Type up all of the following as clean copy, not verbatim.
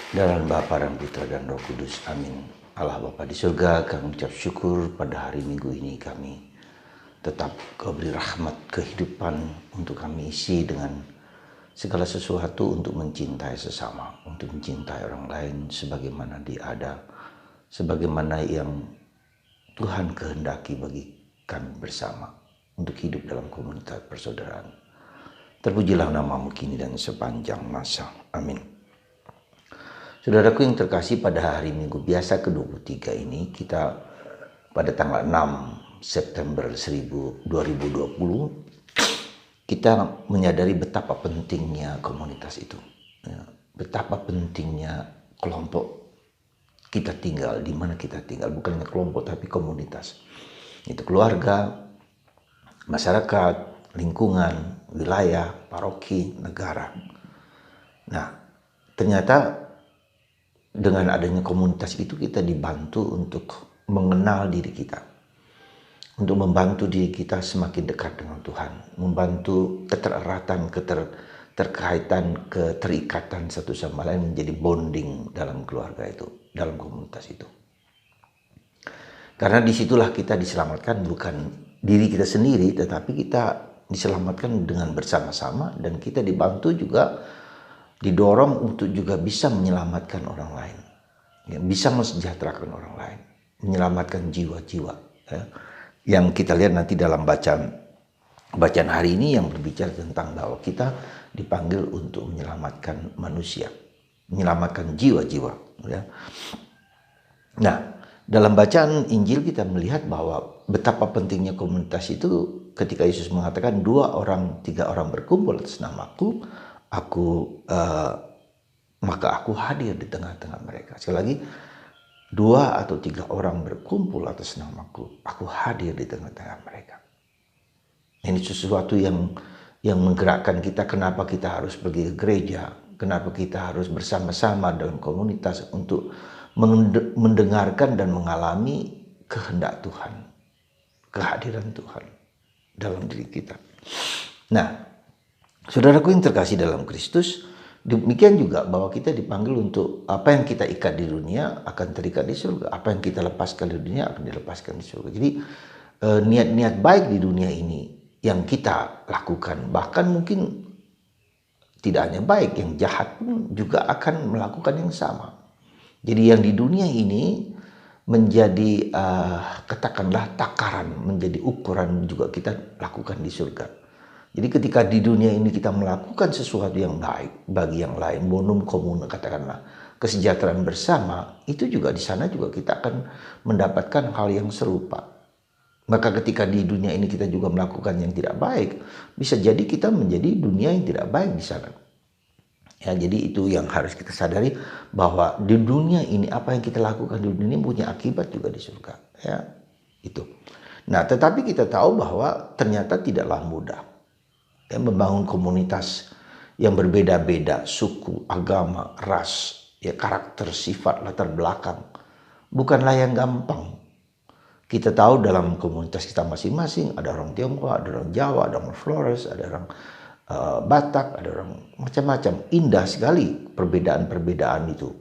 Dalam Bapa dan Putra dan Roh Kudus. Amin. Allah Bapa di surga, kami ucap syukur pada hari Minggu ini kami tetap Kau beri rahmat kehidupan untuk kami isi dengan segala sesuatu untuk mencintai sesama, untuk mencintai orang lain sebagaimana dia ada, sebagaimana yang Tuhan kehendaki bagi kami bersama untuk hidup dalam komunitas persaudaraan. Terpujilah namamu kini dan sepanjang masa. Amin. Saudaraku yang terkasih, pada hari Minggu biasa ke-23 ini kita pada tanggal 6 September 2020 kita menyadari betapa pentingnya komunitas itu. Betapa pentingnya kelompok kita tinggal, di mana kita tinggal, bukan hanya kelompok tapi komunitas. Itu keluarga, masyarakat, lingkungan, wilayah, paroki, negara. Nah, ternyata dengan adanya komunitas itu kita dibantu untuk mengenal diri kita, untuk membantu diri kita semakin dekat dengan Tuhan, membantu ketereratan, keterkaitan, keterikatan satu sama lain menjadi bonding dalam keluarga itu, dalam komunitas itu. Karena disitulah kita diselamatkan, bukan diri kita sendiri, tetapi kita diselamatkan dengan bersama-sama, dan kita dibantu juga, didorong untuk juga bisa menyelamatkan orang lain, ya, bisa mensejahterakan orang lain, menyelamatkan jiwa-jiwa, ya. Yang kita lihat nanti dalam bacaan hari ini yang berbicara tentang bahwa kita dipanggil untuk menyelamatkan manusia, menyelamatkan jiwa-jiwa, ya. Nah, dalam bacaan Injil kita melihat bahwa betapa pentingnya komunitas itu ketika Yesus mengatakan 2 orang 3 orang berkumpul atas namaku, maka aku hadir di tengah-tengah mereka. Sekali lagi, 2 atau 3 orang berkumpul atas namaku, aku hadir di tengah-tengah mereka. Ini sesuatu yang menggerakkan kita. Kenapa kita harus pergi ke gereja? Kenapa kita harus bersama-sama dalam komunitas untuk mendengarkan dan mengalami kehendak Tuhan, kehadiran Tuhan dalam diri kita. Nah, saudaraku yang terkasih dalam Kristus, demikian juga bahwa kita dipanggil untuk apa yang kita ikat di dunia akan terikat di surga, apa yang kita lepaskan di dunia akan dilepaskan di surga. Jadi niat-niat baik di dunia ini yang kita lakukan, bahkan mungkin tidak hanya baik, yang jahat pun juga akan melakukan yang sama. Jadi yang di dunia ini menjadi katakanlah takaran, menjadi ukuran juga kita lakukan di surga. Jadi ketika di dunia ini kita melakukan sesuatu yang baik bagi yang lain, bonum comune, katakanlah kesejahteraan bersama, itu juga di sana juga kita akan mendapatkan hal yang serupa. Maka ketika di dunia ini kita juga melakukan yang tidak baik, bisa jadi kita menjadi dunia yang tidak baik di sana. Ya, jadi itu yang harus kita sadari, bahwa di dunia ini apa yang kita lakukan di dunia ini punya akibat juga di surga. Ya, itu. Nah, tetapi kita tahu bahwa ternyata tidaklah mudah. Ya, membangun komunitas yang berbeda-beda, suku, agama, ras, ya, karakter, sifat, latar belakang, bukanlah yang gampang. Kita tahu dalam komunitas kita masing-masing ada orang Tionghoa, ada orang Jawa, ada orang Flores, ada orang Batak, ada orang macam-macam. Indah sekali perbedaan-perbedaan itu,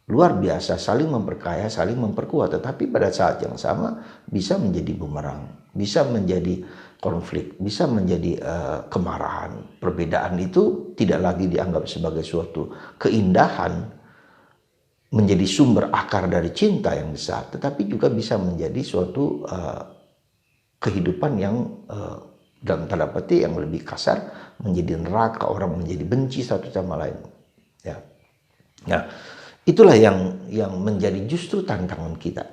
luar biasa, saling memperkaya, saling memperkuat. Tetapi pada saat yang sama bisa menjadi bumerang, bisa menjadi konflik, bisa menjadi kemarahan. Perbedaan itu tidak lagi dianggap sebagai suatu keindahan, menjadi sumber akar dari cinta yang besar, tetapi juga bisa menjadi suatu kehidupan yang dalam tanda petik yang lebih kasar, menjadi neraka, orang menjadi benci satu sama lain. Ya. Nah, itulah yang menjadi justru tantangan kita.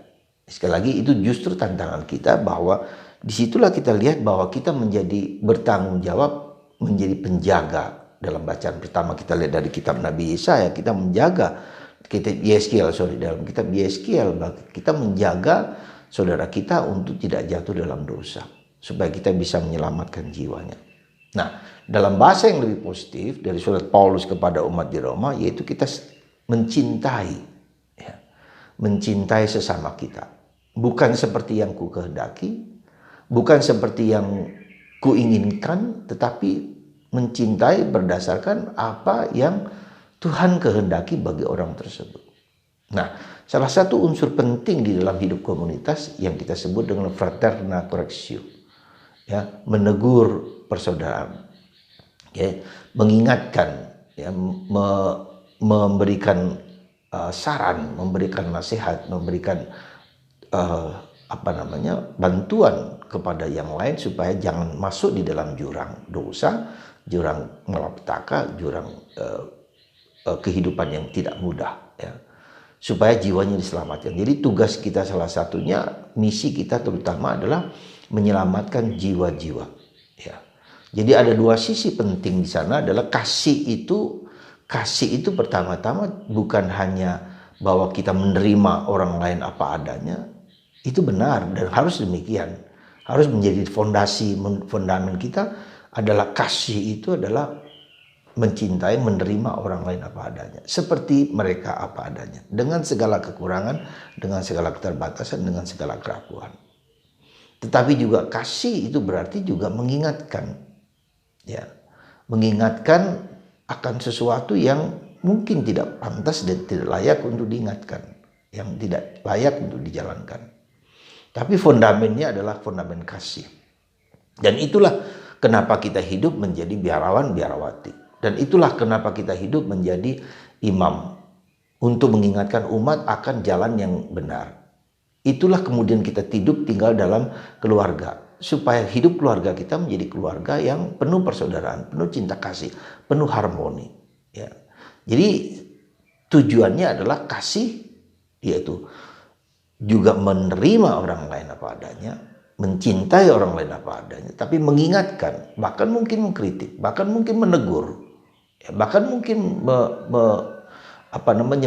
Sekali lagi, itu justru tantangan kita, bahwa disitulah kita lihat bahwa kita menjadi bertanggung jawab, menjadi penjaga. Dalam bacaan pertama kita lihat dari kitab Nabi Yesaya, kita menjaga, dalam kitab Yeskiel, kita menjaga saudara kita untuk tidak jatuh dalam dosa, supaya kita bisa menyelamatkan jiwanya. Nah, dalam bahasa yang lebih positif dari surat Paulus kepada umat di Roma, yaitu kita mencintai, ya, mencintai sesama kita, bukan seperti yang ku kehendaki, bukan seperti yang ku inginkan, tetapi mencintai berdasarkan apa yang Tuhan kehendaki bagi orang tersebut. Nah, salah satu unsur penting di dalam hidup komunitas yang kita sebut dengan fraterna correctio, ya, menegur persaudaraan, ya, mengingatkan, ya, memberikan saran, memberikan nasihat, memberikan bantuan kepada yang lain supaya jangan masuk di dalam jurang dosa, jurang malapetaka, jurang kehidupan yang tidak mudah, ya, supaya jiwanya diselamatkan. Jadi tugas kita salah satunya, misi kita terutama adalah menyelamatkan jiwa-jiwa, ya. Jadi ada dua sisi penting di sana, adalah kasih itu pertama-tama bukan hanya bahwa kita menerima orang lain apa adanya. Itu benar dan harus demikian. Harus menjadi fondamen kita adalah kasih itu adalah mencintai, menerima orang lain apa adanya, seperti mereka apa adanya, dengan segala kekurangan, dengan segala keterbatasan, dengan segala kerapuhan. Tetapi juga kasih itu berarti juga mengingatkan, ya, mengingatkan akan sesuatu yang mungkin tidak pantas dan tidak layak untuk diingatkan, yang tidak layak untuk dijalankan. Tapi fondamennya adalah fondamen kasih. Dan itulah kenapa kita hidup menjadi biarawan, biarawati. Dan itulah kenapa kita hidup menjadi imam, untuk mengingatkan umat akan jalan yang benar. Itulah kemudian kita tinggal dalam keluarga, supaya hidup keluarga kita menjadi keluarga yang penuh persaudaraan, penuh cinta kasih, penuh harmoni, ya. Jadi tujuannya adalah kasih, yaitu juga menerima orang lain apa adanya, mencintai orang lain apa adanya, tapi mengingatkan, bahkan mungkin mengkritik, bahkan mungkin menegur, ya, bahkan mungkin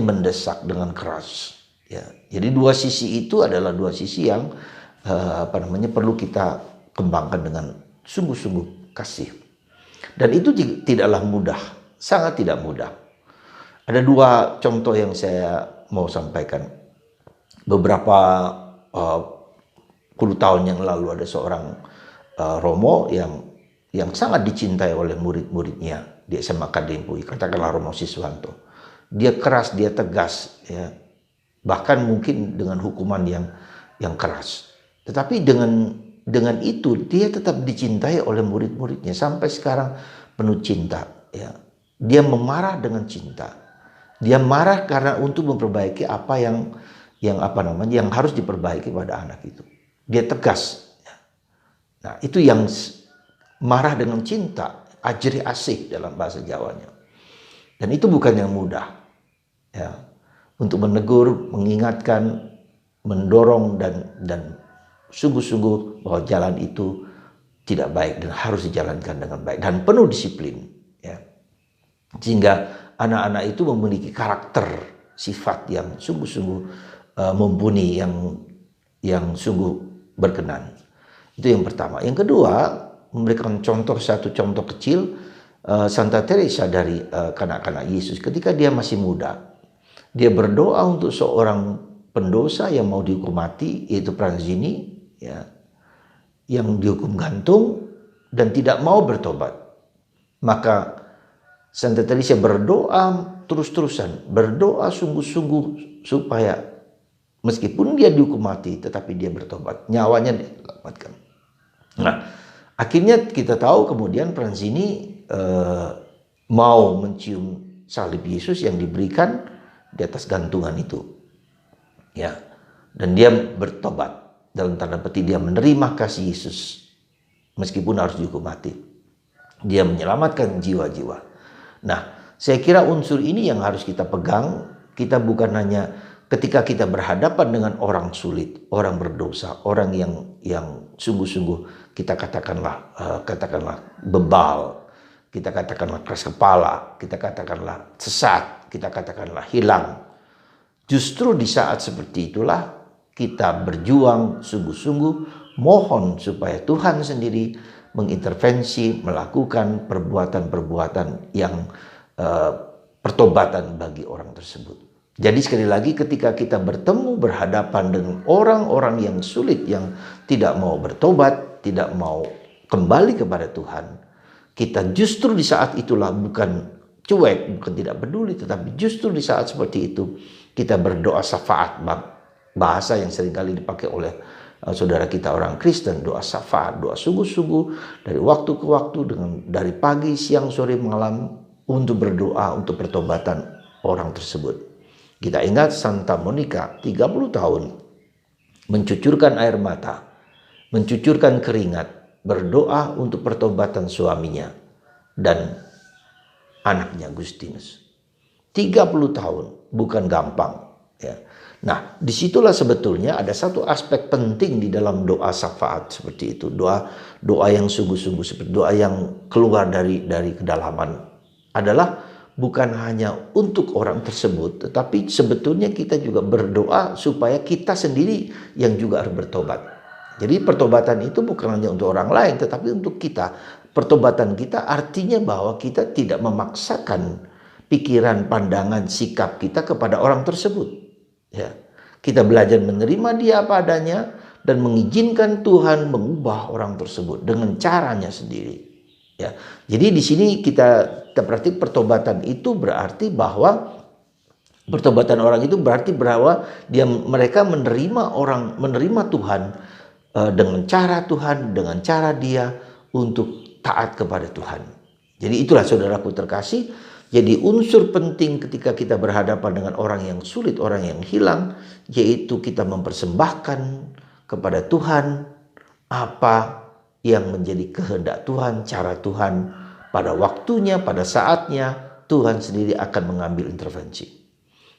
mendesak dengan keras, ya. Jadi dua sisi itu adalah dua sisi yang perlu kita kembangkan dengan sungguh-sungguh kasih. Dan itu tidaklah mudah, sangat tidak mudah. Ada dua contoh yang saya mau sampaikan. Beberapa puluh tahun yang lalu ada seorang Romo yang sangat dicintai oleh murid-muridnya di SMA Kadempui, katakanlah Romo Siswanto. Dia keras, dia tegas, ya, bahkan mungkin dengan hukuman yang keras. Tetapi dengan itu dia tetap dicintai oleh murid-muridnya sampai sekarang, penuh cinta, ya. Dia memarah dengan cinta. Dia marah karena untuk memperbaiki apa yang harus diperbaiki pada anak itu. Dia tegas. Nah, itu yang marah dengan cinta, ajri asih dalam bahasa Jawanya. Dan itu bukan yang mudah, ya. Untuk menegur, mengingatkan, mendorong dan sungguh-sungguh bahwa jalan itu tidak baik dan harus dijalankan dengan baik dan penuh disiplin, ya. Sehingga anak-anak itu memiliki karakter, sifat yang sungguh-sungguh mumpuni, yang sungguh berkenan. Itu yang pertama. Yang kedua, memberikan satu contoh kecil, Santa Teresa dari kanak-kanak Yesus ketika dia masih muda. Dia berdoa untuk seorang pendosa yang mau dihukum mati, yaitu Pranzini, ya, yang dihukum gantung dan tidak mau bertobat. Maka Santa Teresa berdoa terus-terusan, berdoa sungguh-sungguh supaya meskipun dia dihukum mati, tetapi dia bertobat, nyawanya diselamatkan. Nah, akhirnya kita tahu kemudian Pranzini mau mencium salib Yesus yang diberikan di atas gantungan itu, ya. Dan dia bertobat, dalam tanda petik dia menerima kasih Yesus meskipun harus dihukum mati. Dia menyelamatkan jiwa-jiwa. Nah, saya kira unsur ini yang harus kita pegang. Kita bukan hanya ketika kita berhadapan dengan orang sulit, orang berdosa, orang yang sungguh-sungguh kita katakanlah bebal, kita katakanlah keras kepala, kita katakanlah sesat, kita katakanlah hilang. Justru di saat seperti itulah kita berjuang sungguh-sungguh, mohon supaya Tuhan sendiri mengintervensi, melakukan perbuatan-perbuatan yang pertobatan bagi orang tersebut. Jadi sekali lagi, ketika kita berhadapan dengan orang-orang yang sulit, yang tidak mau bertobat, tidak mau kembali kepada Tuhan, kita justru di saat itulah bukan cuek, bukan tidak peduli, tetapi justru di saat seperti itu kita berdoa syafaat, bahasa yang seringkali dipakai oleh saudara kita orang Kristen, doa syafaat, doa sungguh-sungguh dari waktu ke waktu, dari pagi, siang, sore, malam, untuk berdoa untuk pertobatan orang tersebut. Kita ingat Santa Monica 30 tahun mencucurkan air mata, mencucurkan keringat, berdoa untuk pertobatan suaminya dan anaknya Agustinus. 30 tahun, bukan gampang. Ya. Nah, disitulah sebetulnya ada satu aspek penting di dalam doa syafaat seperti itu. Doa yang sungguh-sungguh, seperti doa yang keluar dari kedalaman, adalah bukan hanya untuk orang tersebut, tetapi sebetulnya kita juga berdoa supaya kita sendiri yang juga harus bertobat. Jadi pertobatan itu bukan hanya untuk orang lain, tetapi untuk kita. Pertobatan kita artinya bahwa kita tidak memaksakan pikiran, pandangan, sikap kita kepada orang tersebut. Ya. Kita belajar menerima dia apa adanya dan mengizinkan Tuhan mengubah orang tersebut dengan caranya sendiri. Ya. Jadi di sini kita berarti pertobatan itu berarti bahwa pertobatan orang itu berarti bahwa mereka menerima Tuhan dengan cara Tuhan, dengan cara dia untuk taat kepada Tuhan. Jadi itulah saudaraku terkasih, jadi unsur penting ketika kita berhadapan dengan orang yang sulit, orang yang hilang, yaitu kita mempersembahkan kepada Tuhan apa yang menjadi kehendak Tuhan, cara Tuhan, pada waktunya, pada saatnya Tuhan sendiri akan mengambil intervensi.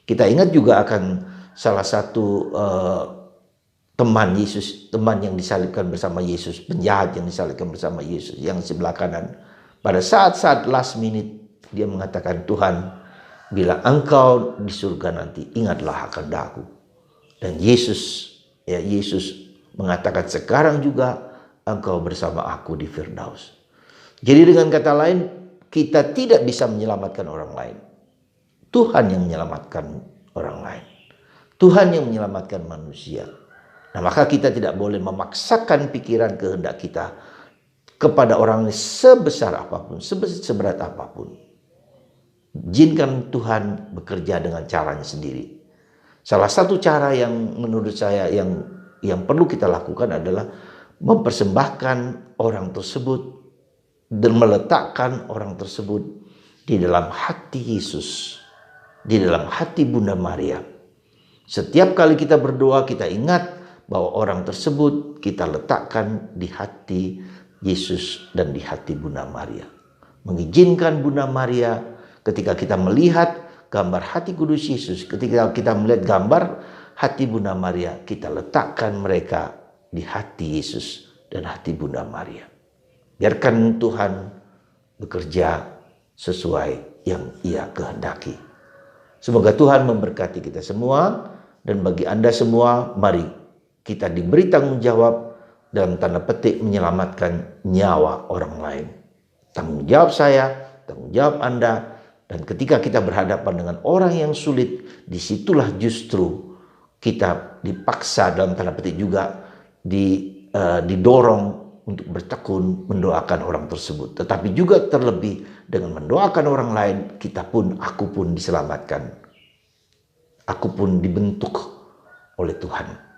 Kita ingat juga akan salah satu teman Yesus, teman yang disalibkan bersama Yesus, penjahat yang disalibkan bersama Yesus, yang sebelah kanan. Pada saat-saat last minute, dia mengatakan, Tuhan, bila engkau di surga nanti, ingatlah akan daku. Dan Yesus mengatakan, sekarang juga engkau bersama aku di Firdaus. Jadi dengan kata lain, kita tidak bisa menyelamatkan orang lain. Tuhan yang menyelamatkan orang lain. Tuhan yang menyelamatkan manusia. Nah, maka kita tidak boleh memaksakan pikiran kehendak kita kepada orang sebesar apapun, seberat apapun. Izinkan Tuhan bekerja dengan caranya sendiri. Salah satu cara yang menurut saya yang perlu kita lakukan adalah mempersembahkan orang tersebut dan meletakkan orang tersebut di dalam hati Yesus, di dalam hati Bunda Maria. Setiap kali kita berdoa, kita ingat bahwa orang tersebut kita letakkan di hati Yesus dan di hati Bunda Maria. Mengizinkan Bunda Maria ketika kita melihat gambar hati kudus Yesus, ketika kita melihat gambar hati Bunda Maria, kita letakkan mereka di hati Yesus dan hati Bunda Maria. Biarkan Tuhan bekerja sesuai yang Ia kehendaki. Semoga Tuhan memberkati kita semua, dan bagi Anda semua, mari kita diberi tanggung jawab dalam tanda petik menyelamatkan nyawa orang lain. Tanggung jawab saya, tanggung jawab Anda, dan ketika kita berhadapan dengan orang yang sulit, disitulah justru kita dipaksa dalam tanda petik juga didorong untuk bertekun mendoakan orang tersebut. Tetapi juga terlebih dengan mendoakan orang lain, aku pun diselamatkan. Aku pun dibentuk oleh Tuhan.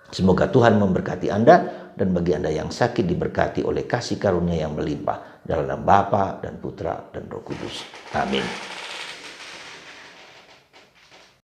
Semoga Tuhan memberkati Anda, dan bagi Anda yang sakit diberkati oleh kasih karunia yang melimpah dalam nama Bapa dan Putra dan Roh Kudus. Amin.